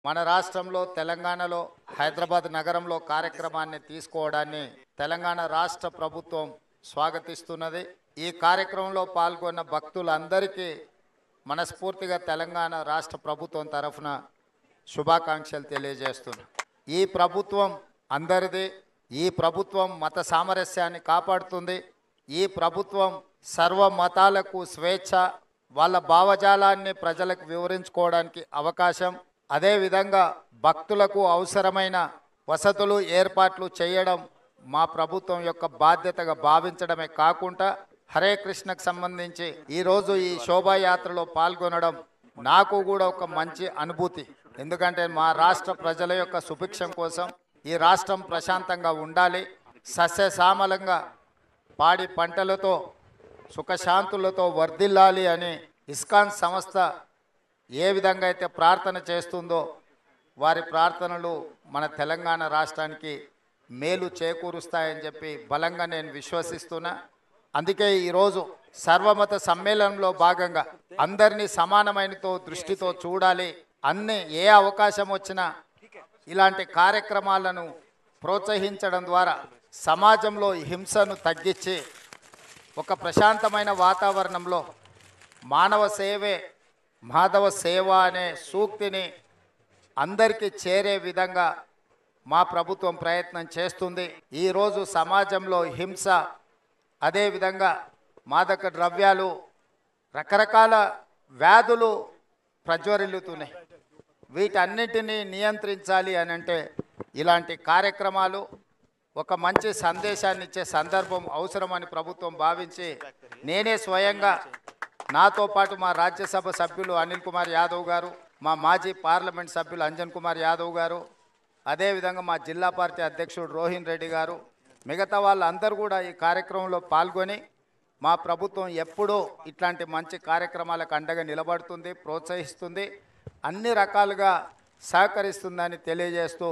మన రాష్ట్రంలో తెలంగాణలో హైదరాబాద్ నగరంలో కార్యక్రమాన్ని తీసుకోవడాన్ని తెలంగాణ రాష్ట్ర ప్రభుత్వం స్వాగతిస్తున్నది. ఈ కార్యక్రమంలో పాల్గొన్న భక్తులందరికీ మనస్ఫూర్తిగా తెలంగాణ రాష్ట్ర ప్రభుత్వం తరఫున శుభాకాంక్షలు తెలియజేస్తున్నాం. ఈ ప్రభుత్వం అందరిది. ఈ ప్రభుత్వం మత సామరస్యాన్ని కాపాడుతుంది. ఈ ప్రభుత్వం సర్వ మతాలకు స్వేచ్ఛ, వాళ్ళ భావజాలాన్ని ప్రజలకు వివరించుకోవడానికి అవకాశం, అదేవిధంగా భక్తులకు అవసరమైన వసతులు ఏర్పాట్లు చేయడం మా ప్రభుత్వం యొక్క బాధ్యతగా భావించడమే కాకుండా హరే కృష్ణకు సంబంధించి ఈరోజు ఈ శోభాయాత్రలో పాల్గొనడం నాకు కూడా ఒక మంచి అనుభూతి. ఎందుకంటే మా రాష్ట్ర ప్రజల యొక్క సుభిక్షం కోసం ఈ రాష్ట్రం ప్రశాంతంగా ఉండాలి, సస్యశ్యామలంగా పాడి పంటలతో సుఖశాంతులతో వర్ధిల్లాలి అని ఇస్కాన్ సంస్థ ఏ విధంగా అయితే ప్రార్థన చేస్తుందో వారి ప్రార్థనలు మన తెలంగాణ రాష్ట్రానికి మేలు చేకూరుస్తాయని చెప్పి బలంగా నేను విశ్వసిస్తున్నా. అందుకే ఈరోజు సర్వమత సమ్మేళనంలో భాగంగా అందరినీ సమానమైనతో దృష్టితో చూడాలి. ఏ అవకాశం వచ్చినా ఇలాంటి కార్యక్రమాలను ప్రోత్సహించడం ద్వారా సమాజంలో హింసను తగ్గించి ఒక ప్రశాంతమైన వాతావరణంలో మానవ సేవే మాధవ సేవ అనే సూక్తిని అందరికీ చేరే విధంగా మా ప్రభుత్వం ప్రయత్నం చేస్తుంది. ఈరోజు సమాజంలో హింస, అదేవిధంగా మాదక ద్రవ్యాలు, రకరకాల వ్యాధులు ప్రజ్వరిల్లుతున్నాయి. వీటన్నిటినీ నియంత్రించాలి అని అంటే ఇలాంటి కార్యక్రమాలు ఒక మంచి సందేశాన్ని ఇచ్చే సందర్భం అవసరమని ప్రభుత్వం భావించి నేనే స్వయంగా నాతో పాటు మా రాజ్యసభ సభ్యులు అనిల్ కుమార్ యాదవ్ గారు, మా మాజీ పార్లమెంట్ సభ్యులు అంజన్ కుమార్ యాదవ్ గారు, అదేవిధంగా మా జిల్లా పార్టీ అధ్యక్షుడు రోహిన్ రెడ్డి గారు, మిగతా వాళ్ళందరూ కూడా ఈ కార్యక్రమంలో పాల్గొని మా ప్రభుత్వం ఎప్పుడూ ఇట్లాంటి మంచి కార్యక్రమాలకు అండగా నిలబడుతుంది, ప్రోత్సహిస్తుంది, అన్ని రకాలుగా సహకరిస్తుందని తెలియజేస్తూ